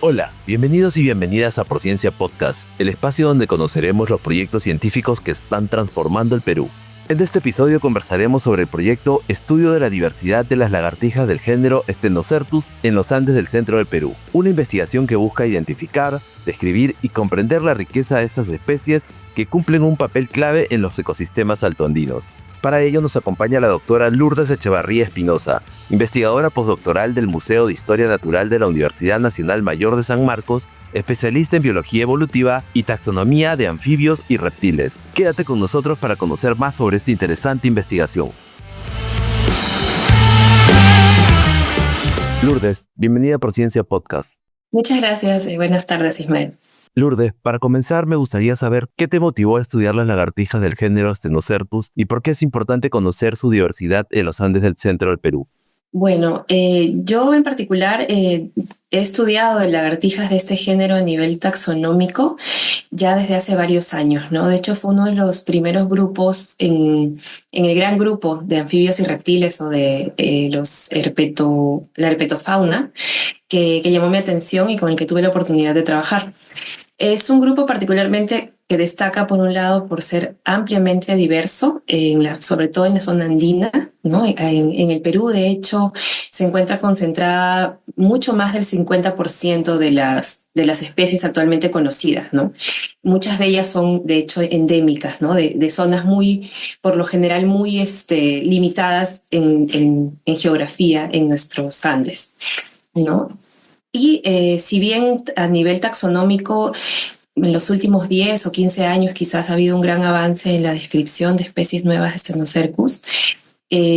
Hola, bienvenidos y bienvenidas a Prociencia Podcast, el espacio donde conoceremos los proyectos científicos que están transformando el Perú. En este episodio conversaremos sobre el proyecto Estudio de la diversidad de las lagartijas del género Stenocertus en los Andes del centro del Perú, una investigación que busca identificar, describir y comprender la riqueza de estas especies que cumplen un papel clave en los ecosistemas altoandinos. Para ello nos acompaña la doctora Lourdes Echevarría Espinosa, investigadora postdoctoral del Museo de Historia Natural de la Universidad Nacional Mayor de San Marcos, especialista en biología evolutiva y taxonomía de anfibios y reptiles. Quédate con nosotros para conocer más sobre esta interesante investigación. Lourdes, bienvenida a Prociencia Podcast. Muchas gracias y buenas tardes, Ismael. Lourdes, para comenzar me gustaría saber qué te motivó a estudiar las lagartijas del género Stenocertus y por qué es importante conocer su diversidad en los Andes del centro del Perú. Bueno, yo en particular he estudiado lagartijas de este género a nivel taxonómico ya desde hace varios años, ¿no? De hecho, fue uno de los primeros grupos en el gran grupo de anfibios y reptiles o de la herpetofauna que llamó mi atención y con el que tuve la oportunidad de trabajar. Es un grupo particularmente que destaca, por un lado, por ser ampliamente diverso, sobre todo en la zona andina, ¿no? En el Perú, de hecho, se encuentra concentrada mucho más del 50% de las especies actualmente conocidas, ¿no? Muchas de ellas son, de hecho, endémicas, ¿no? De zonas muy, por lo general, muy limitadas en geografía en nuestros Andes, ¿no? Y si bien a nivel taxonómico en los últimos 10 o 15 años quizás ha habido un gran avance en la descripción de especies nuevas de Stenocercus,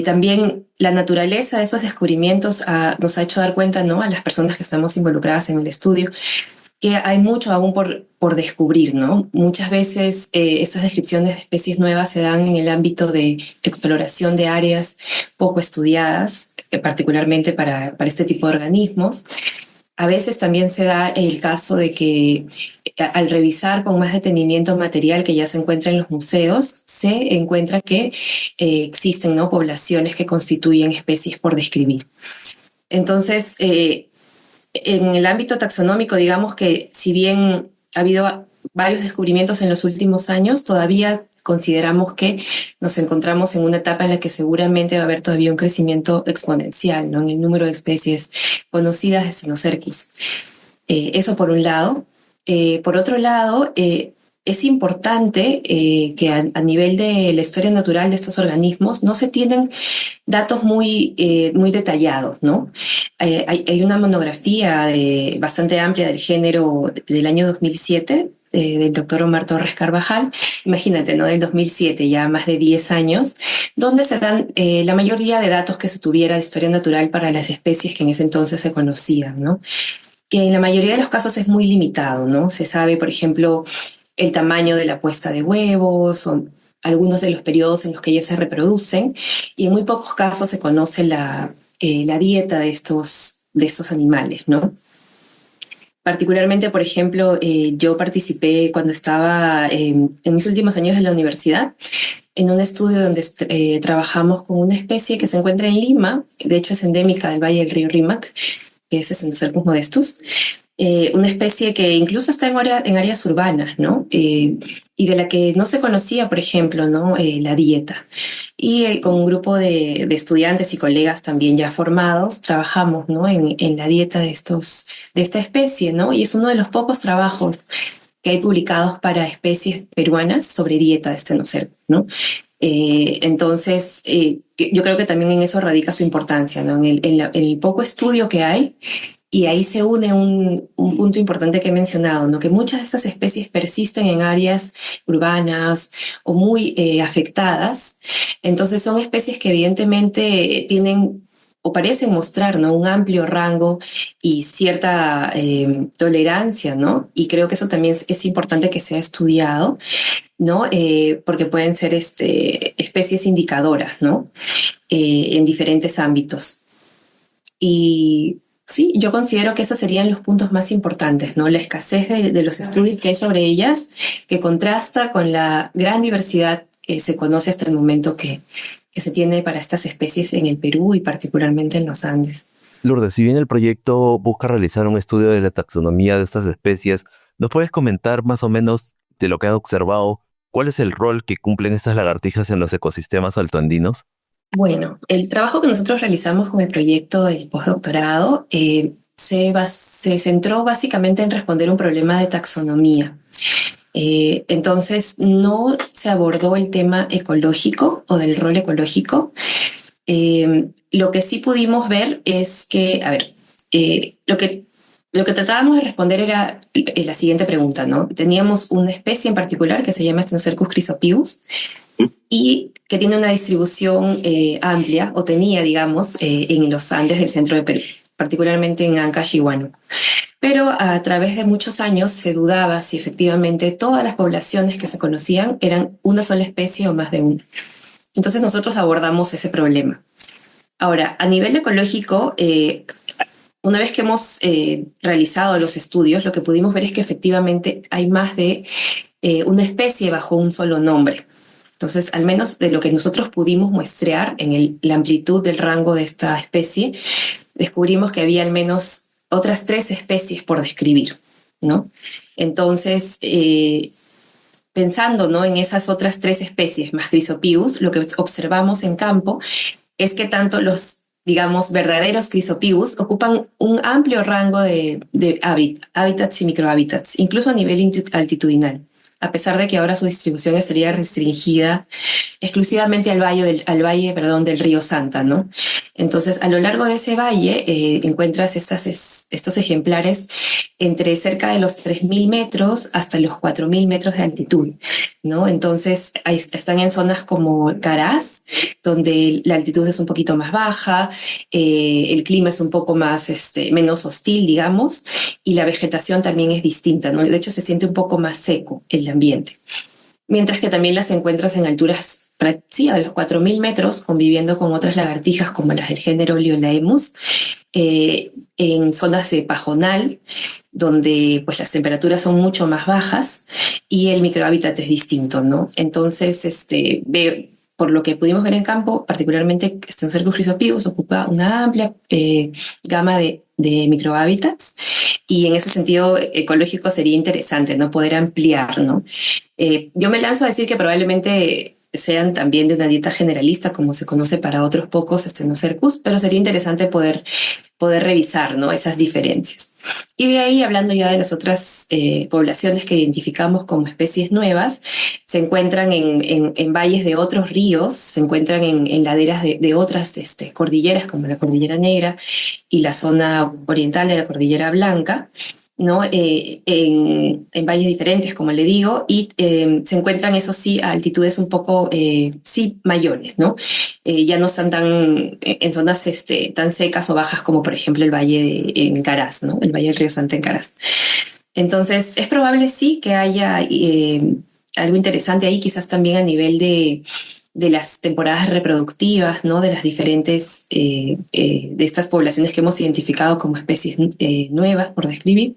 también la naturaleza de esos descubrimientos nos ha hecho dar cuenta, ¿no?, a las personas que estamos involucradas en el estudio, que hay mucho aún por descubrir, ¿no? Muchas veces estas descripciones de especies nuevas se dan en el ámbito de exploración de áreas poco estudiadas, particularmente para este tipo de organismos. A veces también se da el caso de que al revisar con más detenimiento material que ya se encuentra en los museos, se encuentra que existen, ¿no?, poblaciones que constituyen especies por describir. Entonces, en el ámbito taxonómico, digamos que si bien ha habido varios descubrimientos en los últimos años, todavía consideramos que nos encontramos en una etapa en la que seguramente va a haber todavía un crecimiento exponencial, ¿no?, en el número de especies conocidas de Stenocercus. Eso por un lado. Por otro lado, es importante que a nivel de la historia natural de estos organismos no se tienen datos muy detallados, ¿no? Hay una monografía bastante amplia del género del año 2007, del doctor Omar Torres Carvajal, imagínate, ¿no?, del 2007, ya más de 10 años, donde se dan la mayoría de datos que se tuviera de historia natural para las especies que en ese entonces se conocían, ¿no? Que en la mayoría de los casos es muy limitado, ¿no? Se sabe, por ejemplo, el tamaño de la puesta de huevos o algunos de los periodos en los que ellas se reproducen, y en muy pocos casos se conoce la dieta de estos animales, ¿no? Particularmente, por ejemplo, yo participé cuando estaba en mis últimos años en la universidad en un estudio donde trabajamos con una especie que se encuentra en Lima, de hecho es endémica del Valle del Río Rímac, que es Stenocercus modestus, una especie que incluso está en áreas urbanas, ¿no? Y de la que no se conocía, por ejemplo, ¿no?, la dieta. Y con un grupo de estudiantes y colegas también ya formados, trabajamos, ¿no?, en la dieta de esta especie, ¿no? Y es uno de los pocos trabajos que hay publicados para especies peruanas sobre dieta de Stenocercus, ¿no? Entonces, yo creo que también en eso radica su importancia, ¿no? En el poco estudio que hay. Y ahí se une un punto importante que he mencionado, ¿no?, que muchas de estas especies persisten en áreas urbanas o muy afectadas. Entonces son especies que evidentemente tienen o parecen mostrar, ¿no?, un amplio rango y cierta tolerancia, ¿no? Y creo que eso también es importante que sea estudiado, ¿no? Porque pueden ser especies indicadoras, ¿no? En diferentes ámbitos. Y sí, yo considero que esos serían los puntos más importantes, ¿no? La escasez de los estudios que hay sobre ellas, que contrasta con la gran diversidad que se conoce hasta el momento que se tiene para estas especies en el Perú y particularmente en los Andes. Lourdes, si bien el proyecto busca realizar un estudio de la taxonomía de estas especies, ¿nos puedes comentar más o menos de lo que has observado? ¿Cuál es el rol que cumplen estas lagartijas en los ecosistemas altoandinos? Bueno, el trabajo que nosotros realizamos con el proyecto del postdoctorado se centró básicamente en responder un problema de taxonomía. Entonces, no se abordó el tema ecológico o del rol ecológico. Lo que sí pudimos ver es que, a ver, lo que tratábamos de responder era la siguiente pregunta, ¿no? Teníamos una especie en particular que se llama Stenocercus chrysopius y que tiene una distribución amplia, o tenía, digamos, en los Andes del centro de Perú, particularmente en Ancash y Huánuco. Pero a través de muchos años se dudaba si efectivamente todas las poblaciones que se conocían eran una sola especie o más de una. Entonces nosotros abordamos ese problema. Ahora, a nivel ecológico, una vez que hemos realizado los estudios, lo que pudimos ver es que efectivamente hay más de una especie bajo un solo nombre. Entonces, al menos de lo que nosotros pudimos muestrear en la amplitud del rango de esta especie, descubrimos que había al menos otras 3 especies por describir, ¿no? Entonces, pensando, ¿no?, en esas otras 3 especies más Chrysopius, lo que observamos en campo es que tanto los, digamos, verdaderos Chrysopius ocupan un amplio rango de hábitats y microhábitats, incluso a nivel altitudinal, a pesar de que ahora su distribución estaría restringida exclusivamente al valle, perdón, del río Santa, ¿no? Entonces, a lo largo de ese valle encuentras estos ejemplares entre cerca de los 3.000 metros hasta los 4.000 metros de altitud, ¿no? Entonces, están en zonas como Caraz, donde la altitud es un poquito más baja, el clima es un poco más, menos hostil, digamos, y la vegetación también es distinta, ¿no? De hecho, se siente un poco más seco el ambiente. Mientras que también las encuentras en alturas, sí, a los 4.000 metros, conviviendo con otras lagartijas como las del género Lionaemus, en zonas de pajonal, donde pues las temperaturas son mucho más bajas y el microhábitat es distinto, ¿no? Entonces, por lo que pudimos ver en campo, particularmente Stenocercus chrysopius ocupa una amplia gama de microhábitats, y en ese sentido ecológico sería interesante, ¿no?, poder ampliar, ¿no? Yo me lanzo a decir que probablemente sean también de una dieta generalista, como se conoce para otros pocos Stenocercus, pero sería interesante poder revisar, ¿no?, esas diferencias. Y de ahí, hablando ya de las otras poblaciones que identificamos como especies nuevas, se encuentran en valles de otros ríos, se encuentran en laderas de otras cordilleras, como la Cordillera Negra y la zona oriental de la Cordillera Blanca, ¿no? En valles diferentes, como le digo, y se encuentran, eso sí, a altitudes un poco, sí, mayores, ¿no? Ya no están en zonas tan secas o bajas como, por ejemplo, el valle en Caraz, ¿no? El valle del río Santa en Caraz. Entonces, es probable, sí, que haya algo interesante ahí, quizás también a nivel de las temporadas reproductivas, ¿no?, de las diferentes, de estas poblaciones que hemos identificado como especies nuevas por describir.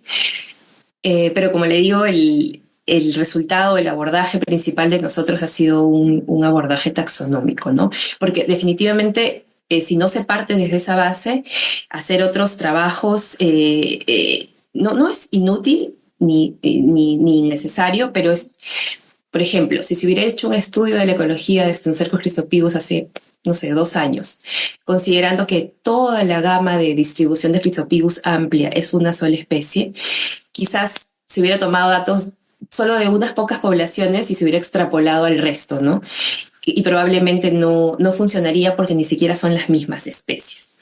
Pero como le digo, el resultado, el abordaje principal de nosotros ha sido un abordaje taxonómico, ¿no? Porque definitivamente, si no se parte desde esa base, hacer otros trabajos no es inútil ni necesario, pero es, por ejemplo, si se hubiera hecho un estudio de la ecología de Stenocercus chrysopius hace, no sé, 2 años, considerando que toda la gama de distribución de Chrysopius amplia es una sola especie, quizás se hubiera tomado datos solo de unas pocas poblaciones y se hubiera extrapolado al resto, ¿no? Y probablemente no funcionaría porque ni siquiera son las mismas especies,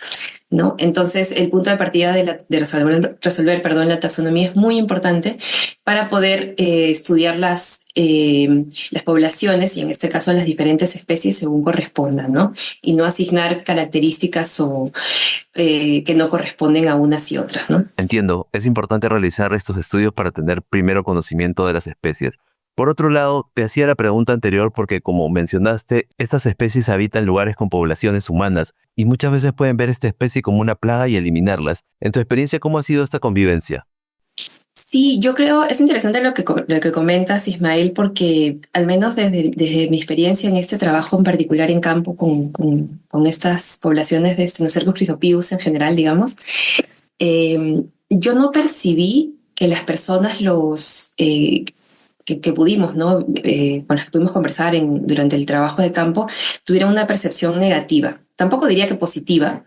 ¿no? Entonces, el punto de partida de resolver, perdón, la taxonomía es muy importante para poder estudiar las poblaciones, y en este caso las diferentes especies según correspondan, ¿no? Y no asignar características que no corresponden a unas y otras, ¿no? Entiendo, es importante realizar estos estudios para tener primero conocimiento de las especies. Por otro lado, te hacía la pregunta anterior porque, como mencionaste, estas especies habitan lugares con poblaciones humanas y muchas veces pueden ver esta especie como una plaga y eliminarlas. En tu experiencia, ¿cómo ha sido esta convivencia? Sí, yo creo, es interesante lo que comentas, Ismael, porque al menos desde mi experiencia en este trabajo en particular en campo con estas poblaciones de Stenocercus chrysopius en general, digamos, yo no percibí que las personas que pudimos, ¿no? Con las que pudimos conversar durante el trabajo de campo, tuvieran una percepción negativa. Tampoco diría que positiva.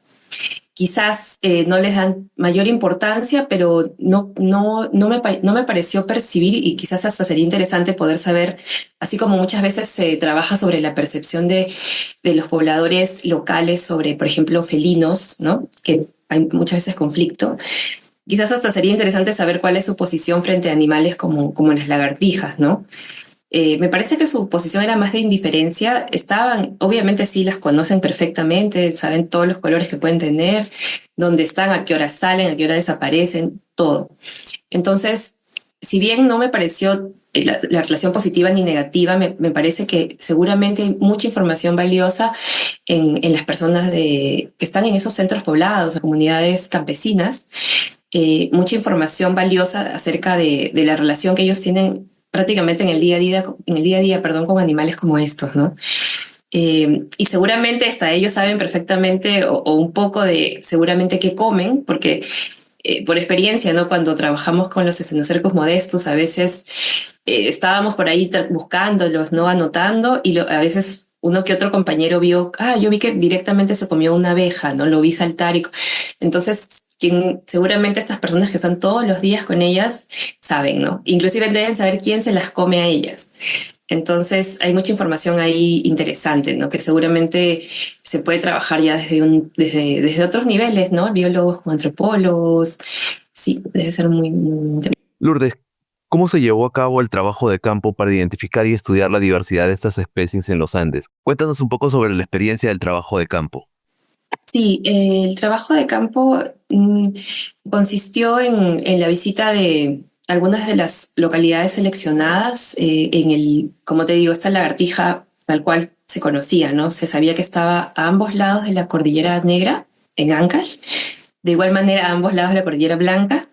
Quizás no les dan mayor importancia, pero no me pareció percibir, y quizás hasta sería interesante poder saber, así como muchas veces se trabaja sobre la percepción de los pobladores locales sobre, por ejemplo, felinos, ¿no? Que hay muchas veces conflicto. Quizás hasta sería interesante saber cuál es su posición frente a animales como las lagartijas, ¿no? Me parece que su posición era más de indiferencia. Estaban, obviamente sí, las conocen perfectamente, saben todos los colores que pueden tener, dónde están, a qué hora salen, a qué hora desaparecen, todo. Entonces, si bien no me pareció la relación positiva ni negativa, me parece que seguramente hay mucha información valiosa en las personas que están en esos centros poblados, comunidades campesinas, mucha información valiosa acerca de la relación que ellos tienen prácticamente en el día a día, perdón, con animales como estos, ¿no? Y seguramente hasta ellos saben perfectamente o un poco de seguramente qué comen, porque por experiencia, ¿no? Cuando trabajamos con los estenocercos modestos, a veces estábamos por ahí buscándolos, ¿no? Anotando, y a veces uno que otro compañero vio, yo vi que directamente se comió una abeja, ¿no? Lo vi saltar entonces seguramente estas personas que están todos los días con ellas saben, ¿no? Inclusive deben saber quién se las come a ellas. Entonces hay mucha información ahí interesante, ¿no? Que seguramente se puede trabajar ya desde otros niveles, ¿no? Biólogos como antropólogos. Sí, debe ser muy interesante. Lourdes, ¿cómo se llevó a cabo el trabajo de campo para identificar y estudiar la diversidad de estas especies en los Andes? Cuéntanos un poco sobre la experiencia del trabajo de campo. Sí, el trabajo de campo consistió en la visita de algunas de las localidades seleccionadas como te digo, esta lagartija tal cual se conocía, ¿no? Se sabía que estaba a ambos lados de la Cordillera Negra, en Ancash, de igual manera a ambos lados de la Cordillera Blanca,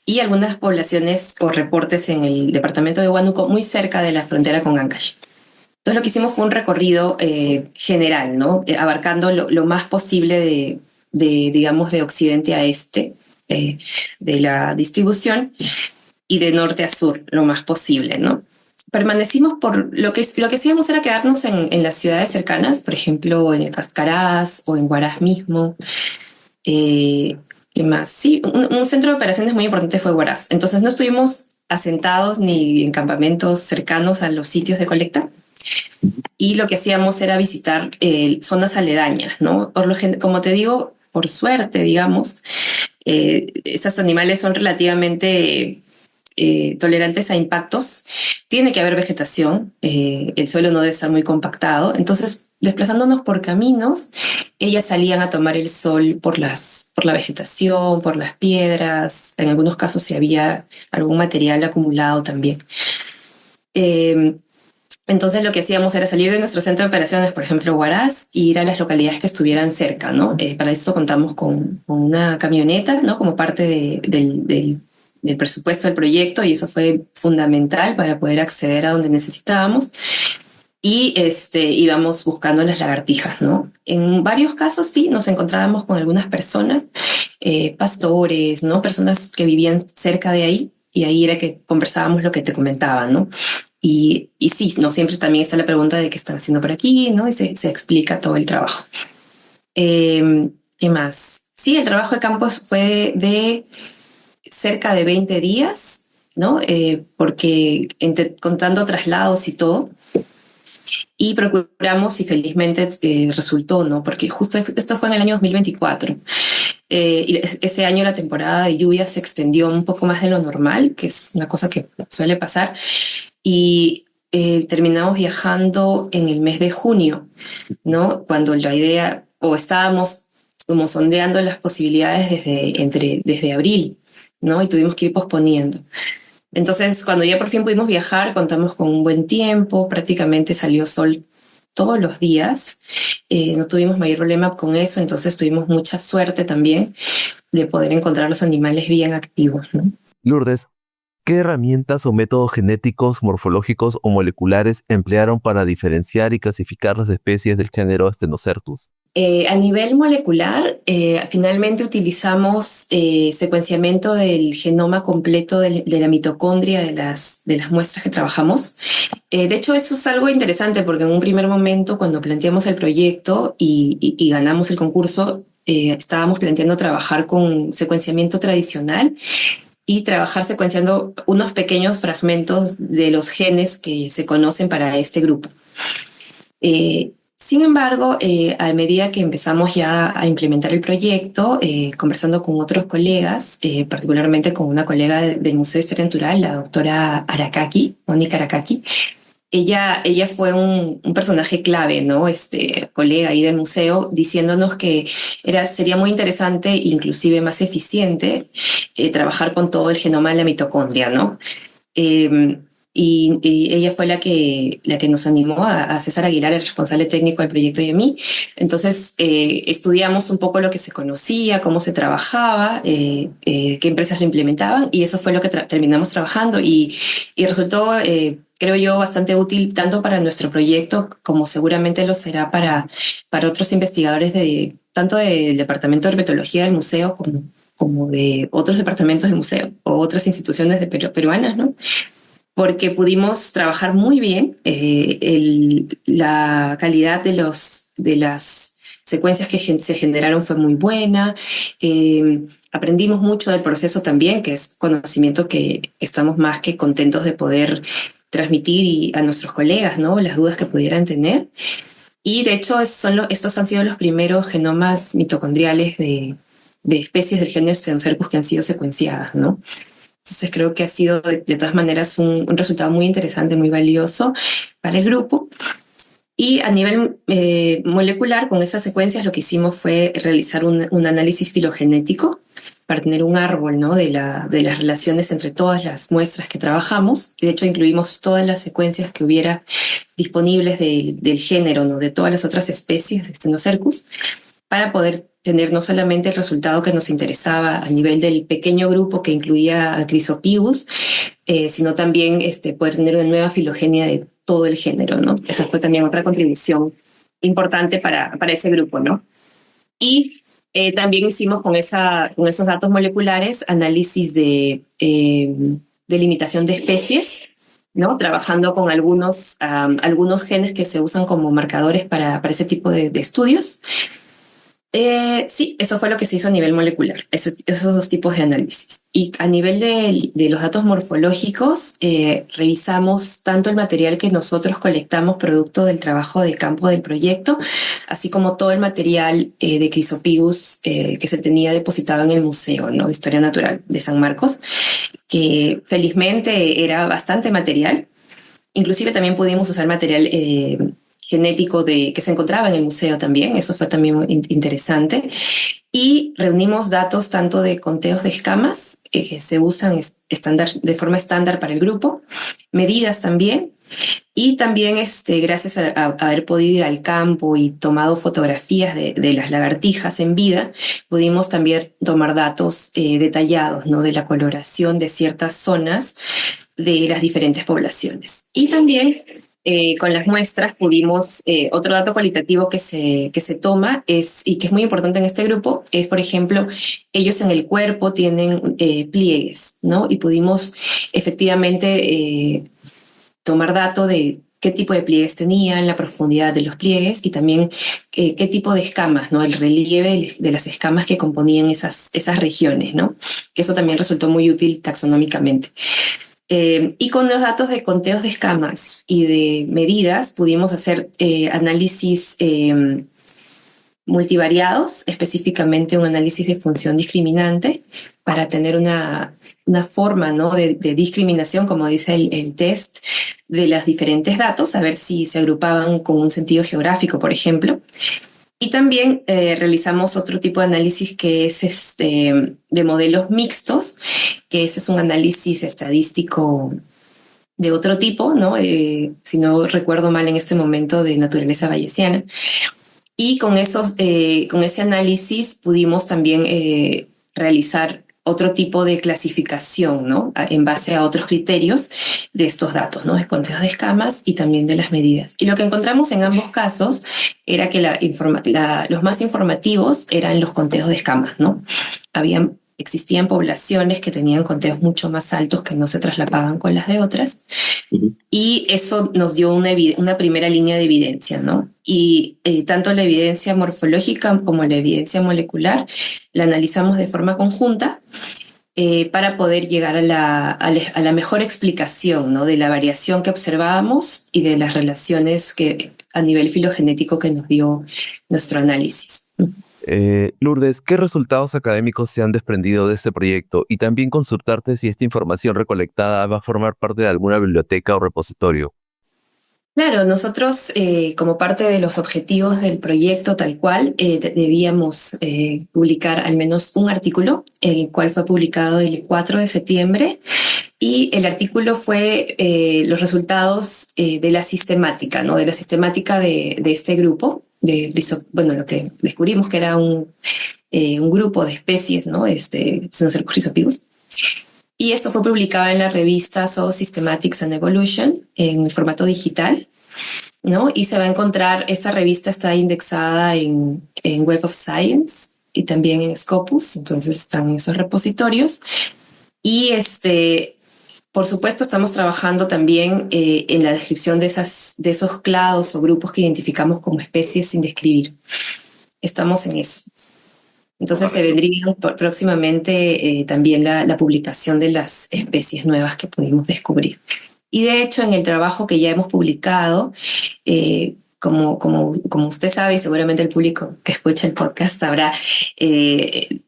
y algunas poblaciones o reportes en el departamento de Huánuco, muy cerca de la frontera con Ancash. Entonces lo que hicimos fue un recorrido general, ¿no? Abarcando lo más posible digamos, de occidente a este de la distribución, y de norte a sur, lo más posible, ¿no? Permanecimos lo que hacíamos era quedarnos en las ciudades cercanas, por ejemplo, en el Cascaraz o en Huaraz mismo. ¿Qué más? Sí, un centro de operaciones muy importante fue Huaraz. Entonces no estuvimos asentados ni en campamentos cercanos a los sitios de colecta, y lo que hacíamos era visitar zonas aledañas, ¿no? Como te digo, por suerte, digamos, estos animales son relativamente tolerantes a impactos. Tiene que haber vegetación, el suelo no debe estar muy compactado. Entonces, desplazándonos por caminos, ellas salían a tomar el sol por la vegetación, por las piedras, en algunos casos si había algún material acumulado también. Entonces lo que hacíamos era salir de nuestro centro de operaciones, por ejemplo, Huaraz, e ir a las localidades que estuvieran cerca, ¿no? Para eso contamos con una camioneta, ¿no? Como parte del presupuesto del proyecto, y eso fue fundamental para poder acceder a donde necesitábamos. Y íbamos buscando las lagartijas, ¿no? En varios casos sí, nos encontrábamos con algunas personas, pastores, ¿no? Personas que vivían cerca de ahí, y ahí era que conversábamos lo que te comentaba, ¿no? Y sí, no siempre también está la pregunta de qué están haciendo por aquí, ¿no? Y se explica todo el trabajo. ¿Qué más? Sí, el trabajo de campo fue de cerca de 20 días, ¿no? Porque contando traslados y todo, y procuramos, y felizmente resultó, ¿no? Porque justo esto fue en el año 2024. Y ese año la temporada de lluvias se extendió un poco más de lo normal, que es una cosa que suele pasar, y terminamos viajando en el mes de junio, ¿no? Cuando la idea, o estábamos como sondeando las posibilidades desde abril, ¿no? Y tuvimos que ir posponiendo. Entonces, cuando ya por fin pudimos viajar, contamos con un buen tiempo, prácticamente salió sol todos los días, no tuvimos mayor problema con eso, entonces tuvimos mucha suerte también de poder encontrar los animales bien activos, ¿no? Lourdes, ¿Qué herramientas o métodos genéticos, morfológicos o moleculares emplearon para diferenciar y clasificar las especies del género Stenocertus? A nivel molecular, finalmente utilizamos secuenciamiento del genoma completo de la mitocondria de las muestras que trabajamos. De hecho, eso es algo interesante porque en un primer momento, cuando planteamos el proyecto y ganamos el concurso, estábamos planteando trabajar con secuenciamiento tradicional y trabajar secuenciando unos pequeños fragmentos de los genes que se conocen para este grupo. Sin embargo, a medida que empezamos ya a implementar el proyecto, conversando con otros colegas, particularmente con una colega del Museo de Historia Natural, la doctora Arakaki, Mónica Arakaki, ella fue un personaje clave, ¿no? Colega ahí del museo, diciéndonos que sería muy interesante, inclusive más eficiente, trabajar con todo el genoma de la mitocondria, ¿no? Eh, y ella fue la que nos animó a César Aguilar, el responsable técnico del proyecto, y a mí. Entonces, estudiamos un poco lo que se conocía, cómo se trabajaba, qué empresas lo implementaban, y eso fue lo que terminamos trabajando. Y resultó, creo yo, bastante útil tanto para nuestro proyecto como seguramente lo será para otros investigadores tanto del Departamento de Herpetología del museo como de otros departamentos del museo o otras instituciones peruanas, ¿no? Porque pudimos trabajar muy bien. La calidad de las secuencias que se generaron fue muy buena. Aprendimos mucho del proceso también, que es conocimiento que estamos más que contentos de poder transmitir a nuestros colegas, ¿no? Las dudas que pudieran tener. Y de hecho, estos han sido los primeros genomas mitocondriales de especies del género Stenocercus que han sido secuenciadas, ¿no? Entonces creo que ha sido de todas maneras un resultado muy interesante, muy valioso para el grupo. Y a nivel molecular, con esas secuencias lo que hicimos fue realizar un análisis filogenético para tener un árbol, ¿no? de las relaciones entre todas las muestras que trabajamos. Y de hecho incluimos todas las secuencias que hubiera disponibles del género, ¿no? De todas las otras especies de Stenocercus, para poder tener no solamente el resultado que nos interesaba a nivel del pequeño grupo que incluía a Chrysopibus, sino también poder tener una nueva filogenia de todo el género, ¿no? Esa fue también otra contribución importante para ese grupo, ¿no? Y también hicimos con esos datos moleculares análisis de limitación de especies, ¿no? Trabajando con algunos genes que se usan como marcadores para ese tipo de estudios. Sí, eso fue lo que se hizo a nivel molecular, esos dos tipos de análisis. Y a nivel de los datos morfológicos, revisamos tanto el material que nosotros colectamos producto del trabajo de campo del proyecto, así como todo el material de Chrysopibus que se tenía depositado en el Museo, ¿no? de Historia Natural de San Marcos, que felizmente era bastante material. Inclusive también pudimos usar material genético que se encontraba en el museo también, eso fue también muy interesante. Y reunimos datos tanto de conteos de escamas que se usan de forma estándar para el grupo, medidas también, y también gracias a haber podido ir al campo y tomado fotografías de las lagartijas en vida, pudimos también tomar datos detallados, ¿no? de la coloración de ciertas zonas de las diferentes poblaciones. Y también con las muestras pudimos, otro dato cualitativo que se toma y que es muy importante en este grupo es, por ejemplo, ellos en el cuerpo tienen pliegues, ¿no? Y pudimos efectivamente tomar datos de qué tipo de pliegues tenían, la profundidad de los pliegues y también qué tipo de escamas, ¿no? El relieve de las escamas que componían esas regiones, ¿no? Que eso también resultó muy útil taxonómicamente. Y con los datos de conteos de escamas y de medidas pudimos hacer análisis multivariados, específicamente un análisis de función discriminante para tener una forma, ¿no? de discriminación, como dice el test, de los diferentes datos, a ver si se agrupaban con un sentido geográfico, por ejemplo. Y también realizamos otro tipo de análisis que es de modelos mixtos, que ese es un análisis estadístico de otro tipo, ¿no? Si no recuerdo mal en este momento, de naturaleza bayesiana. Y con ese análisis pudimos también realizar otro tipo de clasificación, ¿no? En base a otros criterios de estos datos, ¿no? De conteos de escamas y también de las medidas. Y lo que encontramos en ambos casos era que los más informativos eran los conteos de escamas, ¿no? Existían poblaciones que tenían conteos mucho más altos que no se traslapaban con las de otras. Y eso nos dio una primera línea de evidencia, ¿no? Y tanto la evidencia morfológica como la evidencia molecular la analizamos de forma conjunta para poder llegar a la mejor explicación, ¿no? De la variación que observábamos y de las relaciones a nivel filogenético que nos dio nuestro análisis. Lourdes, ¿qué resultados académicos se han desprendido de este proyecto? Y también consultarte si esta información recolectada va a formar parte de alguna biblioteca o repositorio. Claro, nosotros como parte de los objetivos del proyecto tal cual, debíamos publicar al menos un artículo, el cual fue publicado el 4 de septiembre, y el artículo fue los resultados de la sistemática, ¿no? De la sistemática de este grupo. Lo que descubrimos que era un grupo de especies, ¿no? Cenocercus chrysopithecus. Y esto fue publicado en la revista Zoosystematics and Evolution en el formato digital, ¿no? Y se va a encontrar, esta revista está indexada en Web of Science y también en Scopus, entonces están en esos repositorios. Y por supuesto, estamos trabajando también en la descripción de esos clados o grupos que identificamos como especies sin describir. Estamos en eso. Entonces se vendría próximamente también la publicación de las especies nuevas que pudimos descubrir. Y de hecho, en el trabajo que ya hemos publicado, como usted sabe y seguramente el público que escucha el podcast sabrá,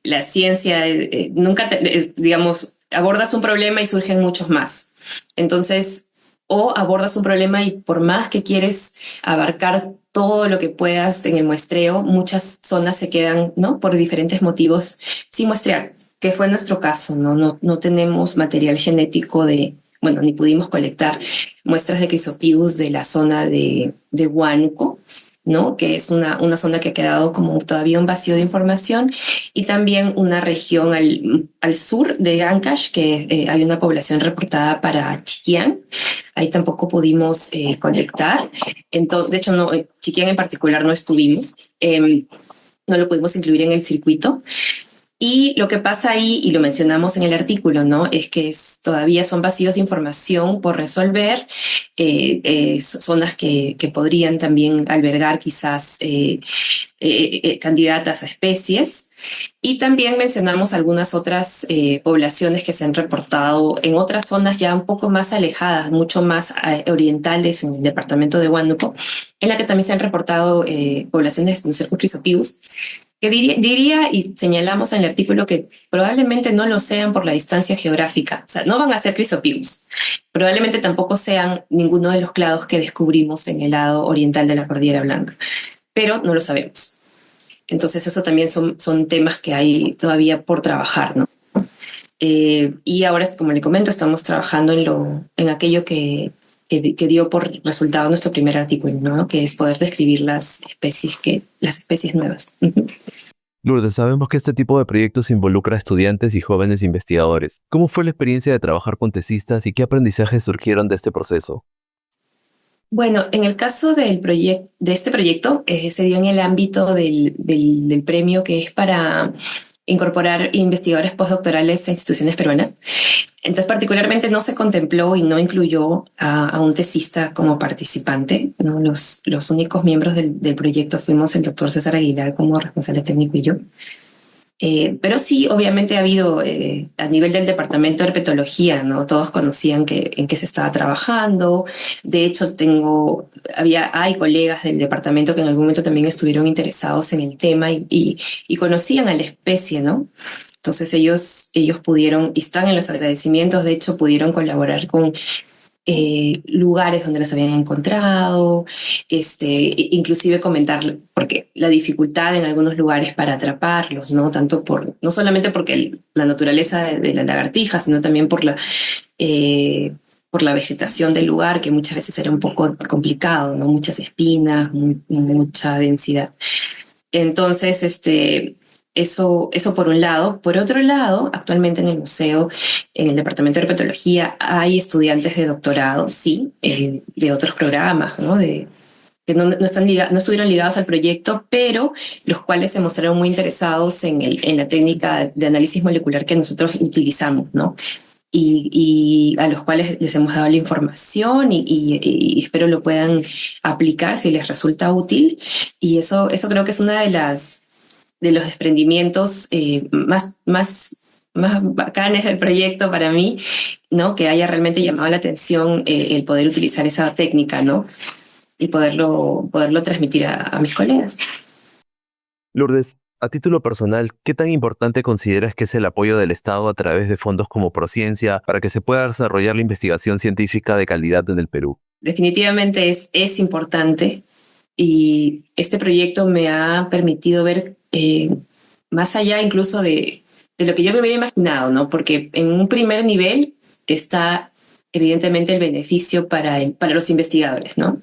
la ciencia nunca, digamos, abordas un problema y surgen muchos más. Entonces, o abordas un problema y por más que quieres abarcar todo lo que puedas en el muestreo, muchas zonas se quedan, ¿no? Por diferentes motivos sin muestrear, que fue nuestro caso, ¿no? No tenemos material genético ni pudimos colectar muestras de Chrysopithecus de la zona de Huánuco, ¿no? Que es una zona que ha quedado como todavía un vacío de información, y también una región al sur de Ancash, que hay una población reportada para Chiquián. Ahí tampoco pudimos colectar. De hecho, no, Chiquián en particular no estuvimos. No lo pudimos incluir en el circuito. Y lo que pasa ahí, y lo mencionamos en el artículo, ¿no? Es que todavía son vacíos de información por resolver, zonas que podrían también albergar quizás candidatas a especies. Y también mencionamos algunas otras poblaciones que se han reportado en otras zonas ya un poco más alejadas, mucho más orientales en el departamento de Huánuco, en la que también se han reportado poblaciones de Cenocercus chrysopithecus, que diría y señalamos en el artículo que probablemente no lo sean por la distancia geográfica. O sea, no van a ser Chrysopithecus. Probablemente tampoco sean ninguno de los clados que descubrimos en el lado oriental de la Cordillera Blanca, pero no lo sabemos. Entonces eso también son temas que hay todavía por trabajar, ¿no? Y ahora, como le comento, estamos trabajando en aquello que dio por resultado nuestro primer artículo, ¿no? Que es poder describir las especies nuevas. Lourdes, sabemos que este tipo de proyectos involucra a estudiantes y jóvenes investigadores. ¿Cómo fue la experiencia de trabajar con tesistas y qué aprendizajes surgieron de este proceso? Bueno, en el caso de este proyecto, se dio en el ámbito del premio que es para incorporar investigadores postdoctorales a instituciones peruanas. Entonces, particularmente no se contempló y no incluyó a un tesista como participante, ¿no? Los únicos miembros del proyecto fuimos el doctor César Aguilar como responsable técnico y yo. Pero sí, obviamente ha habido, a nivel del departamento de herpetología, ¿no? Todos conocían en qué se estaba trabajando. De hecho, hay colegas del departamento que en algún momento también estuvieron interesados en el tema y conocían a la especie, ¿no? Entonces ellos pudieron, y están en los agradecimientos, de hecho pudieron colaborar con lugares donde los habían encontrado, inclusive comentar, porque la dificultad en algunos lugares para atraparlos, ¿no? No solamente porque la naturaleza de la lagartija, sino también por la vegetación del lugar, que muchas veces era un poco complicado, ¿no? Muchas espinas, mucha densidad. Entonces, Eso por un lado. Por otro lado, actualmente en el museo, en el departamento de herpetología, hay estudiantes de doctorado, sí, de otros programas, ¿no? Que no estuvieron ligados al proyecto, pero los cuales se mostraron muy interesados en la técnica de análisis molecular que nosotros utilizamos, ¿no? Y a los cuales les hemos dado la información y espero lo puedan aplicar si les resulta útil. Y eso creo que es una de los desprendimientos más bacanes del proyecto para mí, ¿no? Que haya realmente llamado la atención el poder utilizar esa técnica, ¿no? Y poderlo transmitir a mis colegas. Lourdes, a título personal, ¿qué tan importante consideras que es el apoyo del Estado a través de fondos como Prociencia para que se pueda desarrollar la investigación científica de calidad en el Perú? Definitivamente es importante y este proyecto me ha permitido ver más allá incluso de lo que yo me hubiera imaginado, ¿no? Porque en un primer nivel está evidentemente el beneficio para los investigadores, ¿no?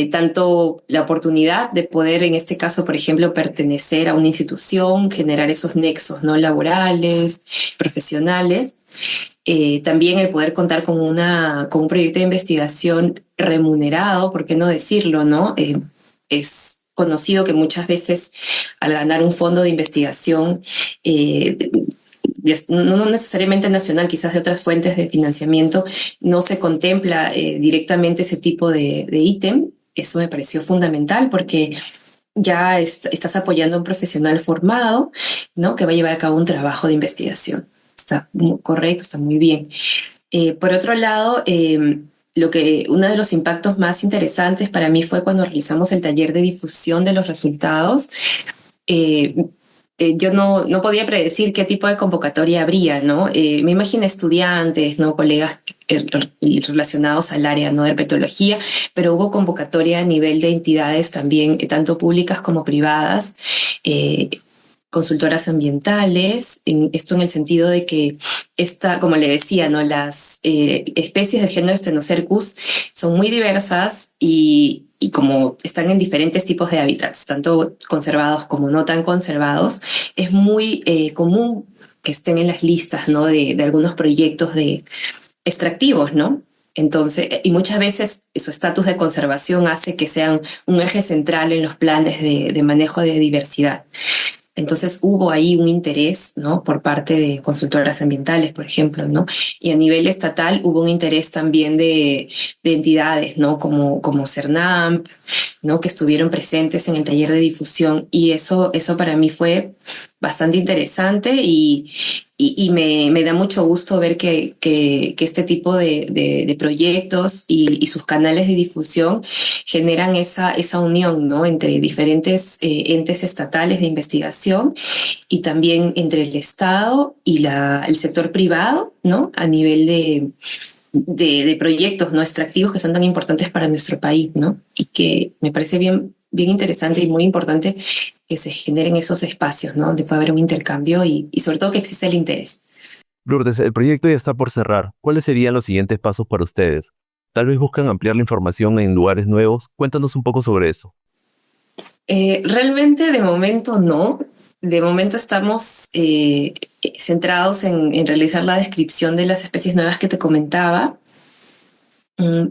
Tanto la oportunidad de poder, en este caso, por ejemplo, pertenecer a una institución, generar esos nexos no laborales, profesionales, también el poder contar con un proyecto de investigación remunerado, ¿por qué no decirlo, no? Es conocido que muchas veces al ganar un fondo de investigación, no necesariamente nacional, quizás de otras fuentes de financiamiento, no se contempla directamente ese tipo de ítem. Eso me pareció fundamental porque ya estás apoyando a un profesional formado, ¿no? Que va a llevar a cabo un trabajo de investigación. Está muy correcto, está muy bien. Por otro lado, uno de los impactos más interesantes para mí fue cuando realizamos el taller de difusión de los resultados. Eh, yo no podía predecir qué tipo de convocatoria habría, ¿no? Me imagino estudiantes, ¿no? Colegas relacionados al área, ¿no? De herpetología, pero hubo convocatoria a nivel de entidades también, tanto públicas como privadas, eh, consultoras ambientales, esto en el sentido de que como le decía, ¿no? Las especies del género Stenocercus son muy diversas y como están en diferentes tipos de hábitats, tanto conservados como no tan conservados, es muy común que estén en las listas, ¿no? de algunos proyectos de extractivos, ¿no? Entonces, y muchas veces su estatus de conservación hace que sean un eje central en los planes de manejo de diversidad. Entonces hubo ahí un interés, ¿no? Por parte de consultoras ambientales, por ejemplo, ¿no? Y a nivel estatal hubo un interés también de entidades, ¿no? Como CERNAMP, ¿no? Que estuvieron presentes en el taller de difusión y eso para mí fue bastante interesante y me da mucho gusto ver que este tipo de proyectos y sus canales de difusión generan esa unión, ¿no? Entre diferentes entes estatales de investigación y también entre el Estado y el sector privado, ¿no? A nivel de proyectos no extractivos que son tan importantes para nuestro país, ¿no? Y que me parece bien interesante y muy importante que se generen esos espacios, ¿no? Donde puede haber un intercambio y sobre todo que existe el interés. Lourdes, el proyecto ya está por cerrar. ¿Cuáles serían los siguientes pasos para ustedes? Tal vez buscan ampliar la información en lugares nuevos. Cuéntanos un poco sobre eso. Realmente de momento no. De momento estamos centrados en realizar la descripción de las especies nuevas que te comentaba,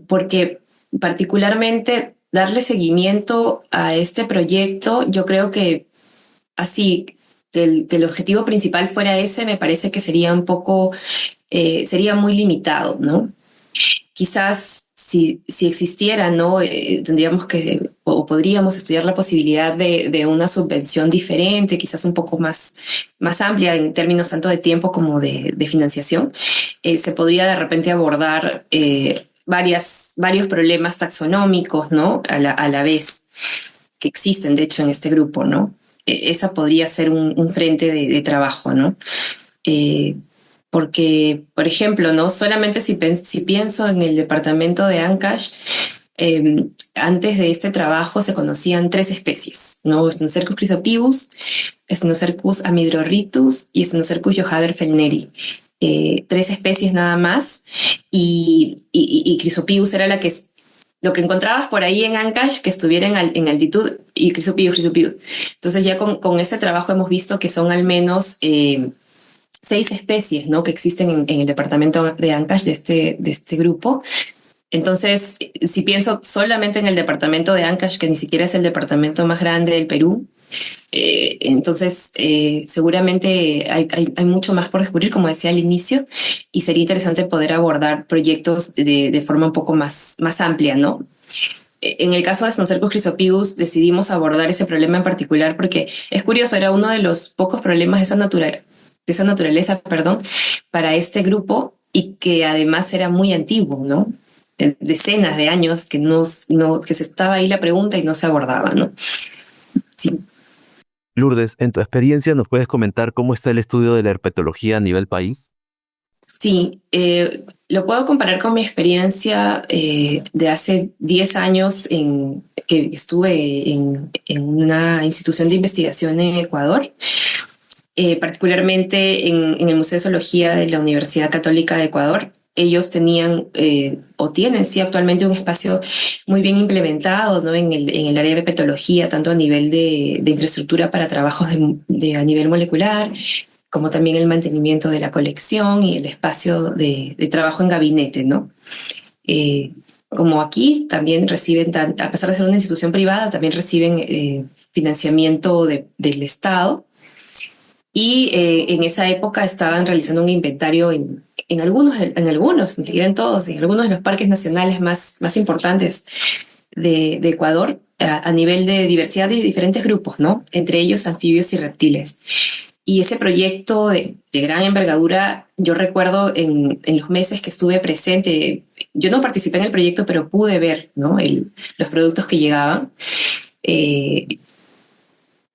porque particularmente darle seguimiento a este proyecto, yo creo que así, que el objetivo principal fuera ese, me parece que sería sería muy limitado, ¿no? Quizás si existiera, ¿no? Tendríamos o podríamos estudiar la posibilidad de una subvención diferente, quizás un poco más amplia en términos tanto de tiempo como de financiación. Se podría de repente abordar varios problemas taxonómicos, ¿no? A la vez que existen, de hecho, en este grupo, ¿no? Esa podría ser un frente de trabajo, ¿no? Porque, por ejemplo, ¿no? Solamente si pienso en el departamento de Ancash, antes de este trabajo se conocían 3 especies, ¿no? Stenocercus chrysopivus, Stenocercus amydrorhynchus y Stenocercus johaber fellneri. 3 especies nada más y Chrysopivus era la que lo que encontrabas por ahí en Ancash que estuviera en altitud y Chrysopithecus. Entonces ya con ese trabajo hemos visto que son al menos 6 especies, ¿no? Que existen en el departamento de Ancash de este grupo. Entonces, si pienso solamente en el departamento de Ancash, que ni siquiera es el departamento más grande del Perú, entonces seguramente hay mucho más por descubrir, como decía al inicio, y sería interesante poder abordar proyectos de forma un poco más amplia, ¿no? En el caso de Snocercus chrysopithecus decidimos abordar ese problema en particular porque es curioso, era uno de los pocos problemas de esa naturaleza, perdón, para este grupo y que además era muy antiguo, ¿no? Decenas de años que se estaba ahí la pregunta y no se abordaba, ¿no? Sí. Lourdes, en tu experiencia, ¿nos puedes comentar cómo está el estudio de la herpetología a nivel país? Sí, lo puedo comparar con mi experiencia de hace 10 años que estuve en una institución de investigación en Ecuador, particularmente en el Museo de Zoología de la Universidad Católica de Ecuador. Ellos tenían o tienen, sí, actualmente un espacio muy bien implementado, ¿no? En el área de herpetología, tanto a nivel de infraestructura para trabajos a nivel molecular, como también el mantenimiento de la colección y el espacio de trabajo en gabinete, ¿no? Como aquí también reciben, a pesar de ser una institución privada, también reciben financiamiento del Estado. Y en esa época estaban realizando un inventario en algunos, ni siquiera en todos, en algunos de los parques nacionales más importantes de Ecuador a nivel de diversidad de diferentes grupos, ¿no? Entre ellos anfibios y reptiles. Y ese proyecto de gran envergadura, yo recuerdo en los meses que estuve presente, yo no participé en el proyecto, pero pude ver, ¿no? Los productos que llegaban.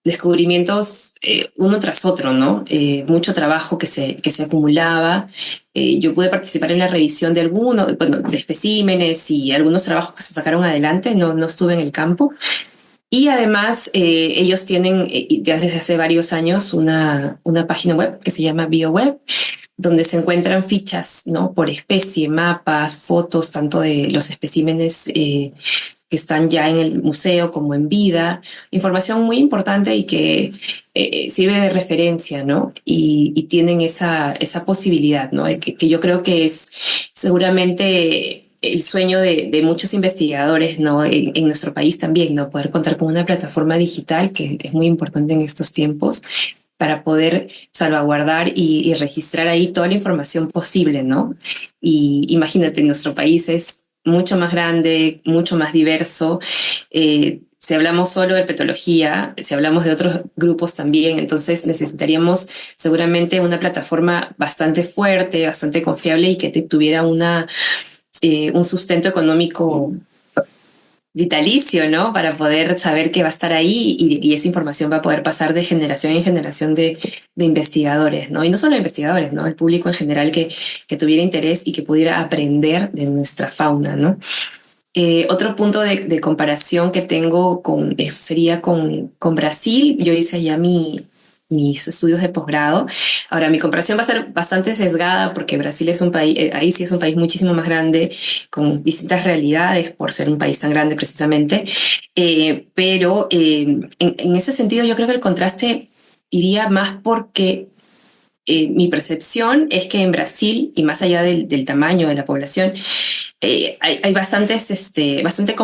Descubrimientos uno tras otro, ¿no? Mucho trabajo que se acumulaba. Yo pude participar en la revisión de algunos, bueno, de especímenes y algunos trabajos que se sacaron adelante, no estuve en el campo. Y además ellos tienen ya desde hace varios años una página web que se llama BioWeb, donde se encuentran fichas, ¿no? Por especie, mapas, fotos, tanto de los especímenes que están ya en el museo como en vida, información muy importante y que sirve de referencia, ¿no? Y tienen esa posibilidad, ¿no? Que yo creo que es seguramente el sueño de muchos investigadores, ¿no? En nuestro país también, ¿no? Poder contar con una plataforma digital que es muy importante en estos tiempos para poder salvaguardar y registrar ahí toda la información posible, ¿no? Y imagínate, nuestro país es mucho más grande, mucho más diverso. Si hablamos solo de herpetología, si hablamos de otros grupos también, entonces necesitaríamos seguramente una plataforma bastante fuerte, bastante confiable y que tuviera un sustento económico vitalicio, ¿no? Para poder saber que va a estar ahí y esa información va a poder pasar de generación en generación de investigadores, ¿no? Y no solo investigadores, ¿no? El público en general que tuviera interés y que pudiera aprender de nuestra fauna, ¿no? Otro punto de comparación que tengo sería con Brasil. Yo hice ya mis estudios de posgrado. Ahora, mi comparación va a ser bastante sesgada porque Brasil es un país, ahí sí es un país muchísimo más grande, con distintas realidades por ser un país tan grande precisamente. Pero en ese sentido yo creo que el contraste iría más porque mi percepción es que en Brasil, y más allá del tamaño de la población, hay bastante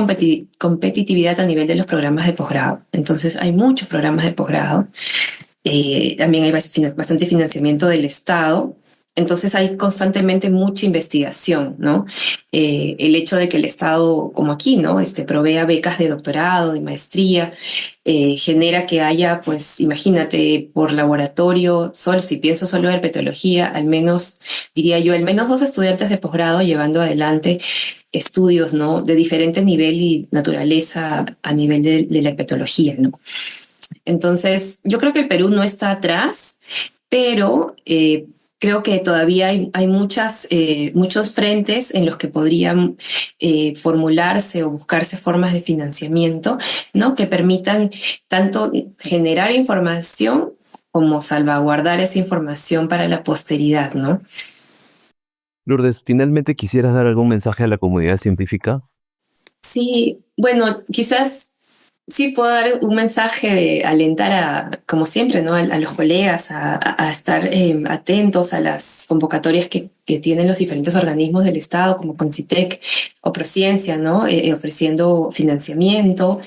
competitividad a nivel de los programas de posgrado. Entonces hay muchos programas de posgrado. También hay bastante financiamiento del Estado. Entonces hay constantemente mucha investigación, ¿no? El hecho de que el Estado, como aquí, ¿no? Provea becas de doctorado, de maestría, genera que haya, pues, imagínate, por laboratorio, si pienso solo en herpetología, al menos, diría yo, al menos 2 estudiantes de posgrado llevando adelante estudios, ¿no? De diferente nivel y naturaleza a nivel de la herpetología, ¿no? Entonces, yo creo que el Perú no está atrás, pero creo que todavía hay muchos frentes en los que podrían formularse o buscarse formas de financiamiento, ¿no? Que permitan tanto generar información como salvaguardar esa información para la posteridad, ¿no? Lourdes, finalmente quisieras dar algún mensaje a la comunidad científica. Sí, bueno, quizás sí puedo dar un mensaje de alentar como siempre, ¿no? A los colegas a estar atentos a las convocatorias que tienen los diferentes organismos del Estado, como Concitec o Prociencia, ¿no? Ofreciendo financiamiento.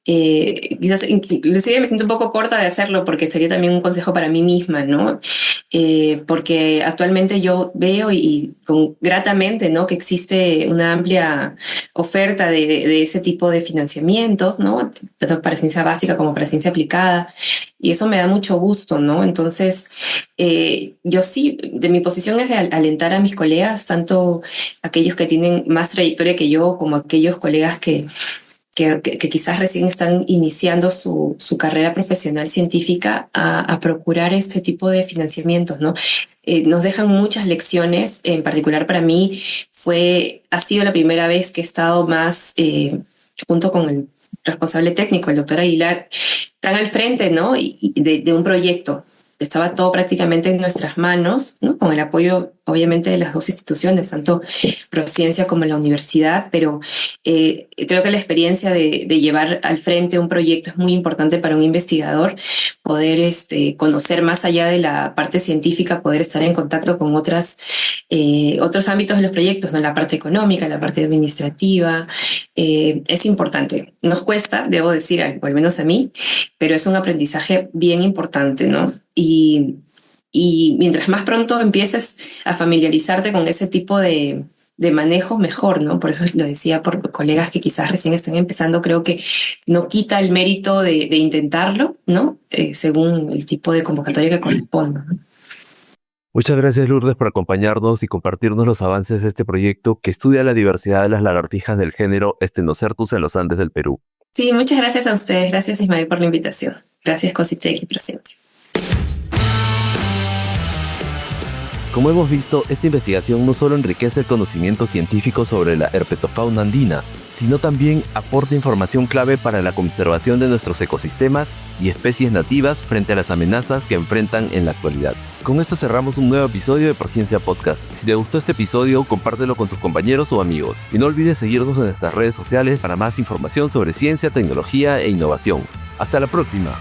Quizás inclusive me siento un poco corta de hacerlo porque sería también un consejo para mí misma, ¿no? Porque actualmente yo veo y con gratamente, ¿no? Que existe una amplia oferta de ese tipo de financiamientos, ¿no? Tanto para ciencia básica como para ciencia aplicada. Y eso me da mucho gusto, ¿no? Entonces, yo sí, de mi posición es de alentar a mis colegas, tanto aquellos que tienen más trayectoria que yo, como aquellos colegas que quizás recién están iniciando su carrera profesional científica a procurar este tipo de financiamientos, ¿no? Nos dejan muchas lecciones, en particular para mí ha sido la primera vez que he estado más junto con el responsable técnico, el doctor Aguilar, tan al frente, ¿no? De un proyecto. Estaba todo prácticamente en nuestras manos, ¿no? Con el apoyo, obviamente, de las dos instituciones, tanto Prociencia como la universidad, pero creo que la experiencia de llevar al frente un proyecto es muy importante para un investigador, poder conocer más allá de la parte científica, poder estar en contacto con otros ámbitos de los proyectos, ¿no? La parte económica, la parte administrativa, es importante. Nos cuesta, debo decir, o al menos a mí, pero es un aprendizaje bien importante, ¿no? Y mientras más pronto empieces a familiarizarte con ese tipo de manejo, mejor, ¿no? Por eso lo decía por colegas que quizás recién estén empezando, creo que no quita el mérito de intentarlo, ¿no? Según el tipo de convocatoria que corresponda, ¿no? Muchas gracias, Lourdes, por acompañarnos y compartirnos los avances de este proyecto que estudia la diversidad de las lagartijas del género Stenocertus en los Andes del Perú. Sí, muchas gracias a ustedes. Gracias, Ismael, por la invitación. Gracias, Concitec y Prociencia. Como hemos visto, esta investigación no solo enriquece el conocimiento científico sobre la herpetofauna andina, sino también aporta información clave para la conservación de nuestros ecosistemas y especies nativas frente a las amenazas que enfrentan en la actualidad. Con esto cerramos un nuevo episodio de Prociencia Podcast. Si te gustó este episodio, compártelo con tus compañeros o amigos. Y no olvides seguirnos en nuestras redes sociales para más información sobre ciencia, tecnología e innovación. ¡Hasta la próxima!